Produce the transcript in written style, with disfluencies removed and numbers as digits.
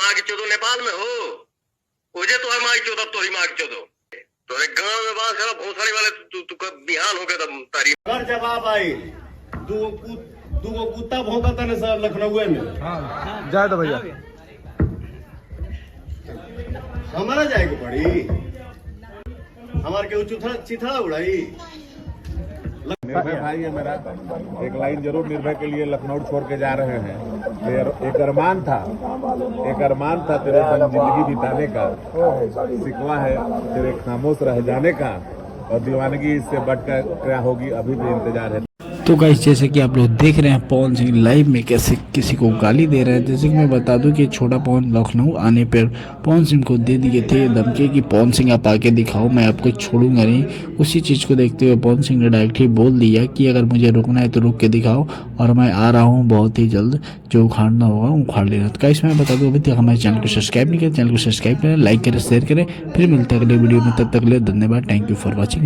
माँ की चौदह नेपाल में हो मुझे तो है माँ की चौदह तो ही माँ की चौदह तो एक गाँव में बात करो भोसड़ी वाले तू कब बिहान हो गया तब तारीफ अगर जवाब आई दू कुत्ता भौंकता ना सर लखनऊ में जाए तो भैया हमारा जाएगी पड़ी हमारे के चिथड़ा उड़ाई। निर्भय भाई है मेरा, एक लाइन जरूर निर्भय के लिए लखनऊ छोड़ के जा रहे हैं। एक अरमान था तेरे संग जिंदगी बिताने का, सिकवा है तेरे खामोश रह जाने का, और दीवानगी इससे बढ़कर क्या होगी अभी भी इंतजार है। तो गाइस जैसे कि आप लोग देख रहे हैं पवन सिंह लाइव में कैसे किसी को गाली दे रहे हैं। जैसे कि मैं बता दूं कि छोटा पवन लखनऊ आने पर पवन सिंह को दे दिए थे धमकी कि पवन सिंह आप आके दिखाओ मैं आपको छोड़ूंगा नहीं। उसी चीज़ को देखते हुए पवन सिंह ने डायरेक्ट ही बोल दिया कि अगर मुझे रुकना है तो रुक के दिखाओ और मैं आ रहा हूँ बहुत ही जल्द, जो उखाड़ना होगा उखाड़ लेना। तो गाइस मैं बता दूँ अभी तक हमारे चैनल को सब्सक्राइब नहीं करें, चैनल को सब्सक्राइब करें, लाइक करें, शेयर करें। फिर मिलते हैं अगले वीडियो में, तब तक के लिए धन्यवाद। Thank you for watching.